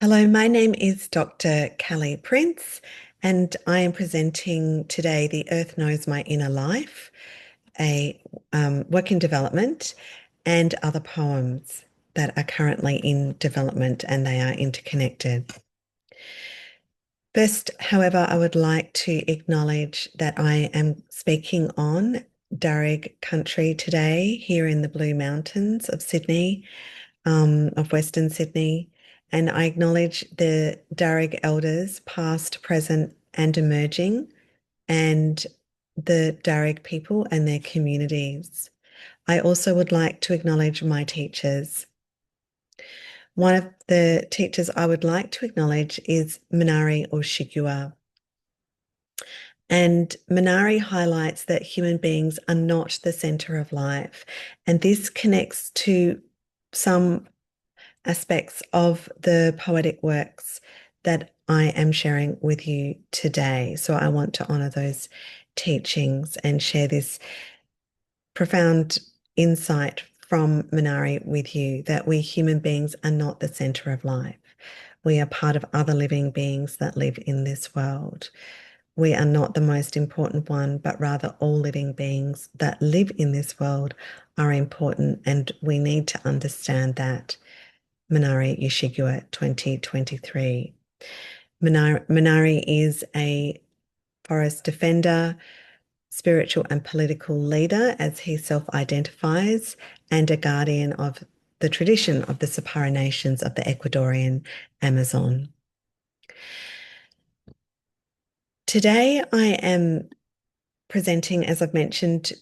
Hello, my name is Dr. Callie Prince, and I am presenting today The Earth Knows My Inner Life, a work in development, and other poems that are currently in development and they are interconnected. First, however, I would like to acknowledge that I am speaking on Darug country today here in the Blue Mountains of Sydney, of Western Sydney. And I acknowledge the Darug elders, past, present, and emerging, and the Darug people and their communities. I also would like to acknowledge my teachers. One of the teachers I would like to acknowledge is Minari or Shigua. And Minari highlights that human beings are not the center of life. And this connects to some aspects of the poetic works that I am sharing with you today. So I want to honor those teachings and share this profound insight from Minari with you, that we human beings are not the center of life. We are part of other living beings that live in this world. We are not the most important one, but rather all living beings that live in this world are important, and we need to understand that. Minari Yoshigua 2023. Minari is a forest defender, spiritual and political leader, as he self-identifies, and a guardian of the tradition of the Sapara nations of the Ecuadorian Amazon. Today, I am presenting, as I've mentioned,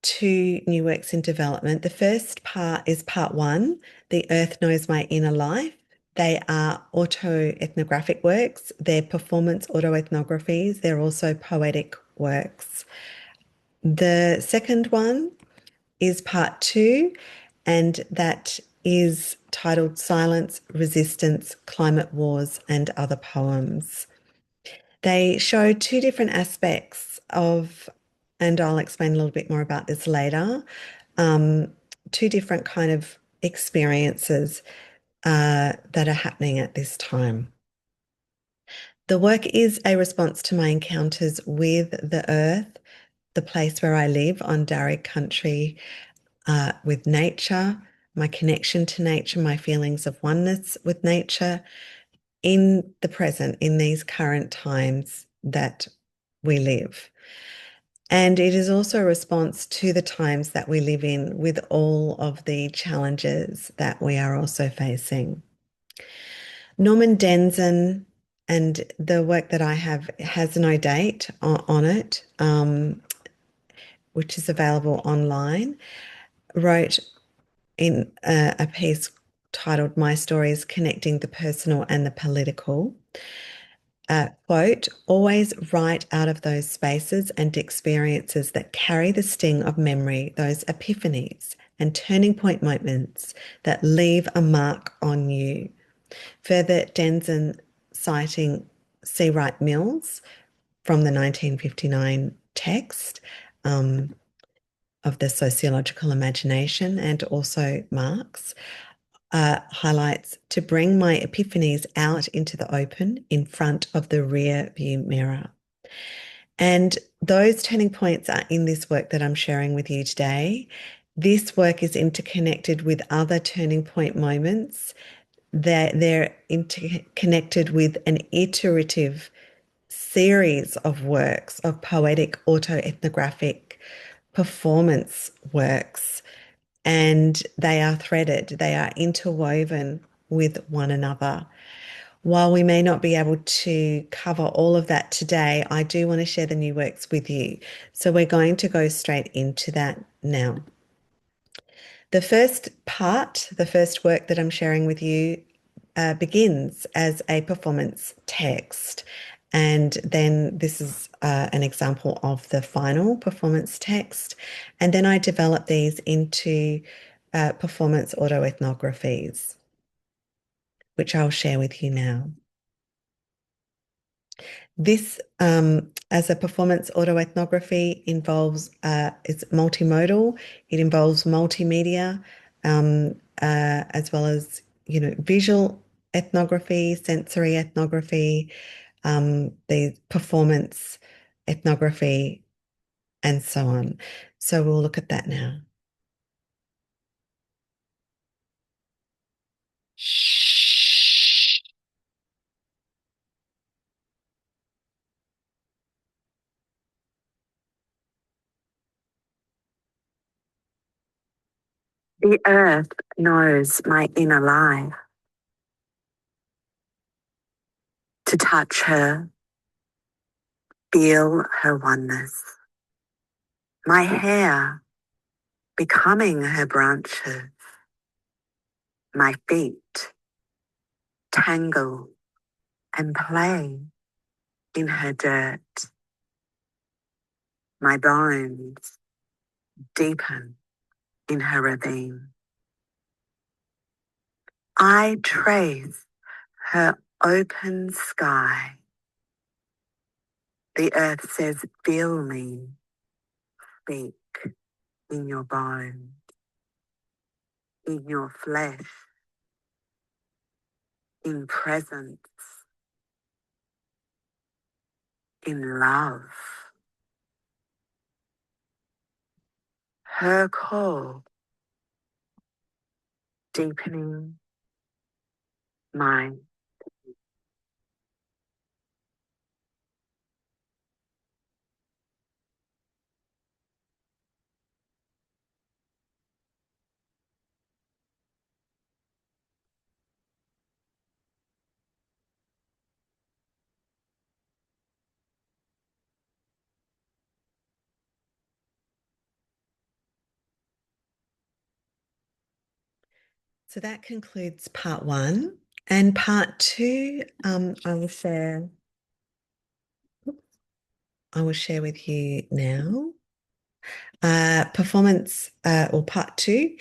two new works in development. The first part is part one, The Earth Knows My Inner Life. They are autoethnographic works. They're performance autoethnographies. They're also poetic works. The second one is part two, and that is titled Silence, Resistance, Climate Wars, and Other Poems. They show two different aspects of, and I'll explain a little bit more about this later, two different kind of experiences that are happening at this time. The work is a response to my encounters with the earth, the place where I live on Darug country, with nature, my connection to nature, my feelings of oneness with nature in the present, in these current times that we live. And it is also a response to the times that we live in, with all of the challenges that we are also facing. Norman Denzin, and the work that I have has no date on it, which is available online, wrote in a piece titled My Stories Connecting the Personal and the Political. Quote, always write out of those spaces and experiences that carry the sting of memory, those epiphanies and turning point moments that leave a mark on you. Further, Denzin citing C. Wright Mills from the 1959 text of the sociological imagination, and also Marx, highlights to bring my epiphanies out into the open in front of the rear view mirror. And those turning points are in this work that I'm sharing with you today. This work is interconnected with other turning point moments. They're interconnected with an iterative series of works, of poetic autoethnographic performance works, and they are threaded, they are interwoven with one another. While we may not be able to cover all of that today, I do want to share the new works with you. So we're going to go straight into that now. The first part, the first work that I'm sharing with you, begins as a performance text. And then this is an example of the final performance text. And then I develop these into performance autoethnographies, which I'll share with you now. This, as a performance autoethnography, involves, it's multimodal. It involves multimedia, as well as, visual ethnography, sensory ethnography, the performance ethnography, and so on. So we'll look at that now. The earth knows my inner life. To touch her, feel her oneness. My hair becoming her branches. My feet tangle and play in her dirt. My bones deepen in her ravine. I trace her open sky. The earth says, feel me, speak in your bones, in your flesh, in presence, in love. Her call, deepening mine. So that concludes part one. And part two, I will share with you now. Performance, or part two,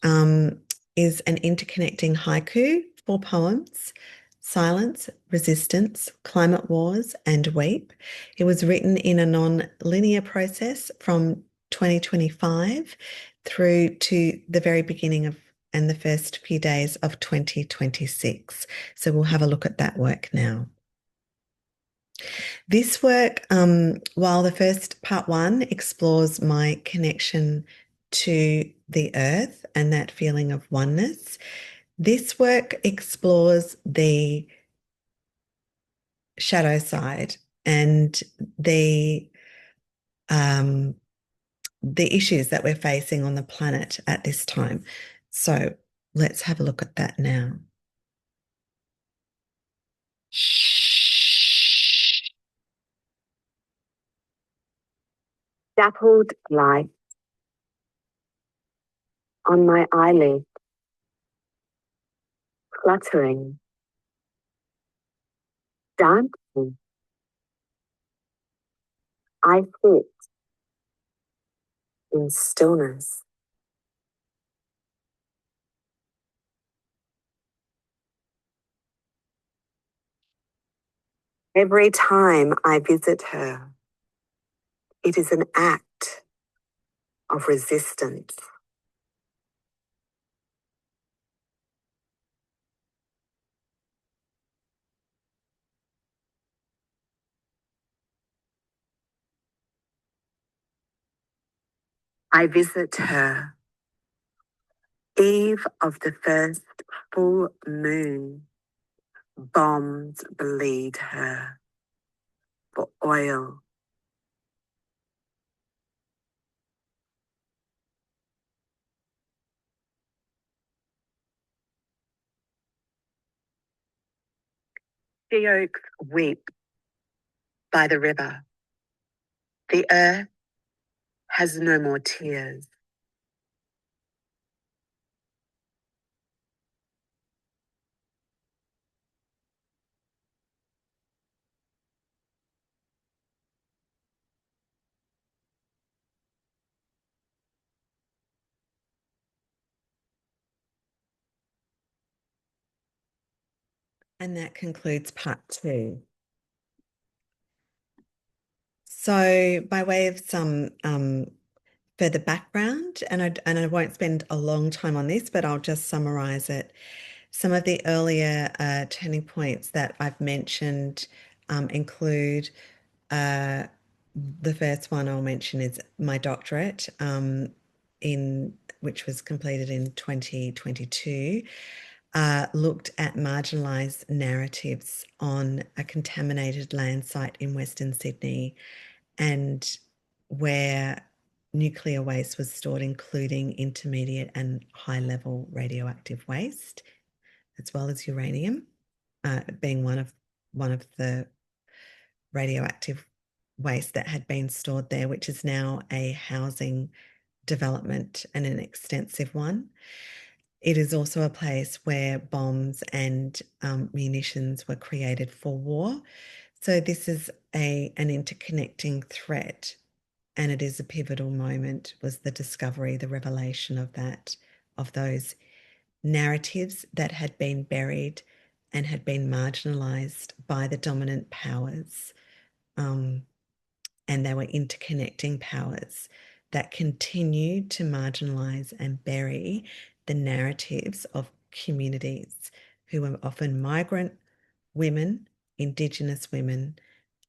is an interconnecting haiku, 4 poems: Silence, Resistance, Climate Wars, and Weep. It was written in a non-linear process from 2025 through to the very beginning of and the first few days of 2026. So we'll have a look at that work now. This work, while the first part one explores my connection to the earth and that feeling of oneness, this work explores the shadow side and the issues that we're facing on the planet at this time. So let's have a look at that now. Dappled light on my eyelid, fluttering, dancing. I sit in stillness. Every time I visit her, it is an act of resistance. I visit her eve of the first full moon. Bombs bleed her for oil. She oaks weep by the river. The earth has no more tears. And that concludes part two. So by way of some further background, and I won't spend a long time on this, but I'll just summarize it. Some of the earlier turning points that I've mentioned include the first one I'll mention is my doctorate, which was completed in 2022, looked at marginalised narratives on a contaminated land site in Western Sydney and where nuclear waste was stored, including intermediate and high-level radioactive waste, as well as uranium, being one of the radioactive waste that had been stored there, which is now a housing development and an extensive one. It is also a place where bombs and munitions were created for war. So this is an interconnecting threat, and it is a pivotal moment, was the discovery, the revelation of those narratives that had been buried and had been marginalised by the dominant powers. And they were interconnecting powers that continued to marginalise and bury the narratives of communities who were often migrant women, Indigenous women,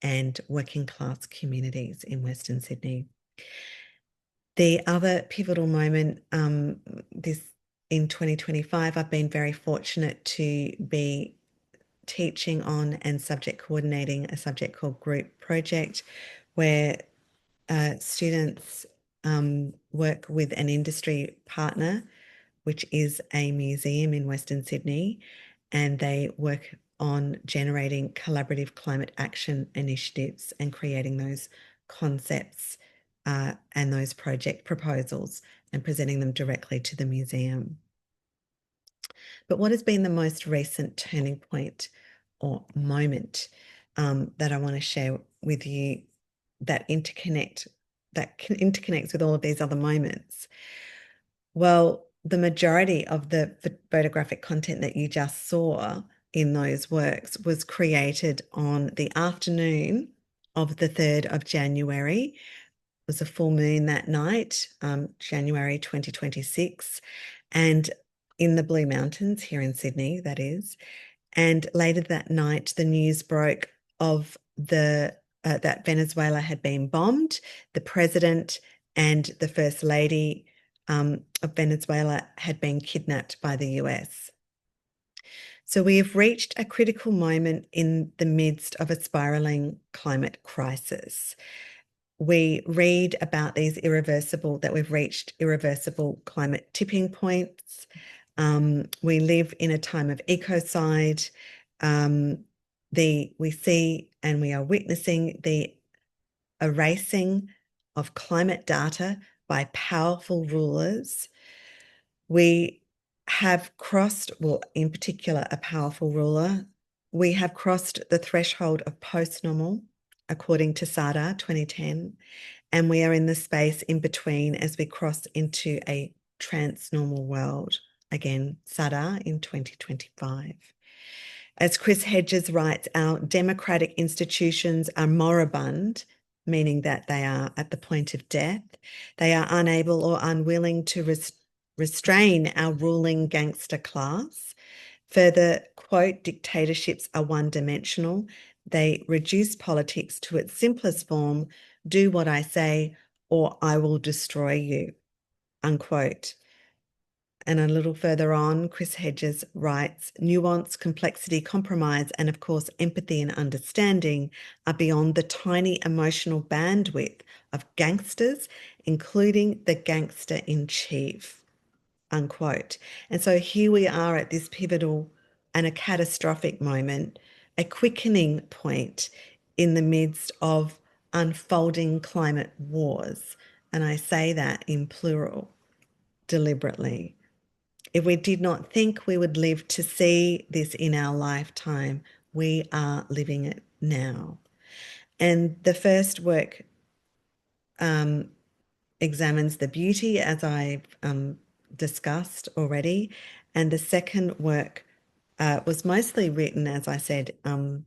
and working class communities in Western Sydney. The other pivotal moment, in 2025, I've been very fortunate to be teaching on and subject coordinating a subject called Group Project, where students work with an industry partner, which is a museum in Western Sydney, and they work on generating collaborative climate action initiatives and creating those concepts and those project proposals and presenting them directly to the museum. But what has been the most recent turning point or moment that I want to share with you that interconnects with all of these other moments? Well, the majority of the photographic content that you just saw in those works was created on the afternoon of the 3rd of January. It was a full moon that night, January 2026, and in the Blue Mountains here in Sydney, that is. And later that night, the news broke of that Venezuela had been bombed. The president and the first lady of Venezuela had been kidnapped by the US. So we have reached a critical moment in the midst of a spiraling climate crisis. We read about these that we've reached irreversible climate tipping points. We live in a time of ecocide. We see and we are witnessing the erasing of climate data by powerful rulers. We have crossed, well, in particular, a powerful ruler. We have crossed the threshold of post-normal, according to SADA 2010, and we are in the space in between as we cross into a transnormal world, again, SADA in 2025. As Chris Hedges writes, our democratic institutions are moribund, meaning that they are at the point of death. They are unable or unwilling to restrain our ruling gangster class. Further, quote, dictatorships are one-dimensional. They reduce politics to its simplest form: do what I say or I will destroy you, unquote. And a little further on, Chris Hedges writes, nuance, complexity, compromise, and of course, empathy and understanding are beyond the tiny emotional bandwidth of gangsters, including the gangster in chief, unquote. And so here we are at this pivotal and a catastrophic moment, a quickening point in the midst of unfolding climate wars. And I say that in plural, deliberately. If we did not think we would live to see this in our lifetime, we are living it now. And the first work examines the beauty, as I've discussed already, and the second work was mostly written, as I said, in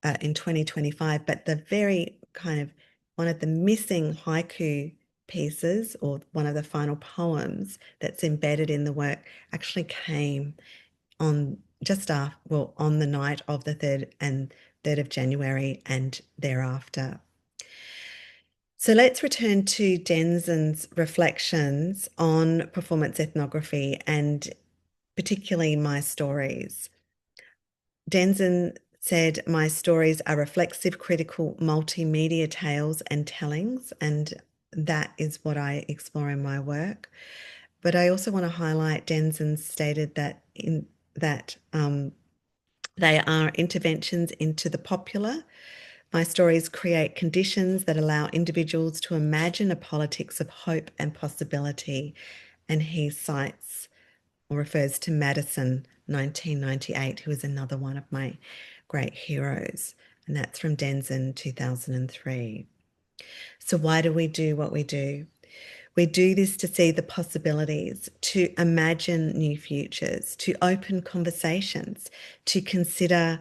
2025, but the very kind of one of the missing haiku pieces, or one of the final poems that's embedded in the work, actually came on the night of the 3rd of January and thereafter. So let's return to Denzin's reflections on performance ethnography and particularly my stories. Denzin said, my stories are reflexive, critical, multimedia tales and tellings, and that is what I explore in my work. But I also want to highlight Denzin stated that they are interventions into the popular. My stories create conditions that allow individuals to imagine a politics of hope and possibility. And he cites or refers to Madison, 1998, who is another one of my great heroes. And that's from Denzin, 2003. So why do we do what we do? We do this to see the possibilities, to imagine new futures, to open conversations, to consider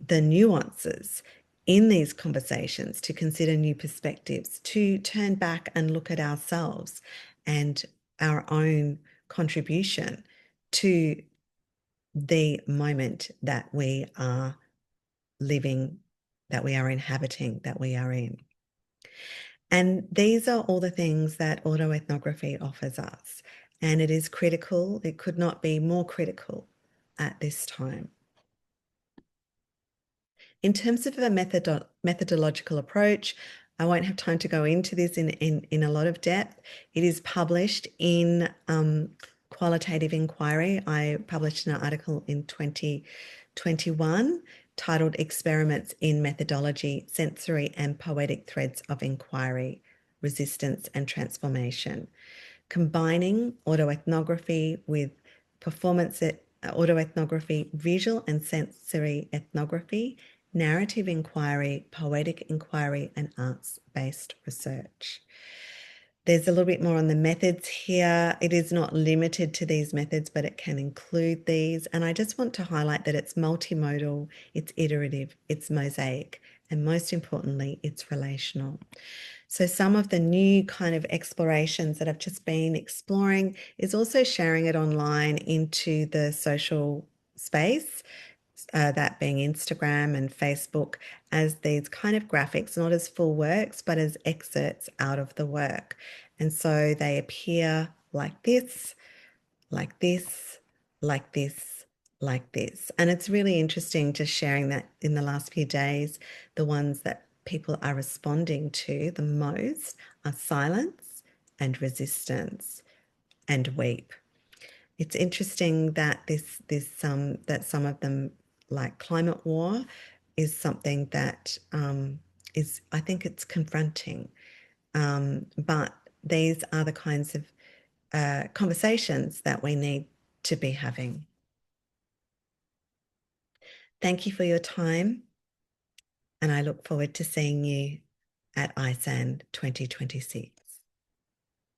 the nuances in these conversations, to consider new perspectives, to turn back and look at ourselves and our own contribution to the moment that we are living, that we are inhabiting, that we are in. And these are all the things that autoethnography offers us. And it is critical. It could not be more critical at this time. In terms of a methodological approach, I won't have time to go into this in a lot of depth. It is published in Qualitative Inquiry. I published an article in 2021 titled Experiments in Methodology, Sensory and Poetic Threads of Inquiry, Resistance and Transformation, combining autoethnography with performance autoethnography, visual and sensory ethnography, narrative inquiry, poetic inquiry, and arts-based research. There's a little bit more on the methods here. It is not limited to these methods, but it can include these. And I just want to highlight that it's multimodal, it's iterative, it's mosaic, and most importantly, it's relational. So some of the new kind of explorations that I've just been exploring is also sharing it online into the social space, that being Instagram and Facebook, as these kind of graphics, not as full works, but as excerpts out of the work. And so they appear like this, like this, like this, like this. And it's really interesting just sharing that in the last few days, the ones that people are responding to the most are silence and resistance and weep. It's interesting that that some of them, like climate war, is something that is, I think it's confronting. But these are the kinds of conversations that we need to be having. Thank you for your time, and I look forward to seeing you at ISAN 2026.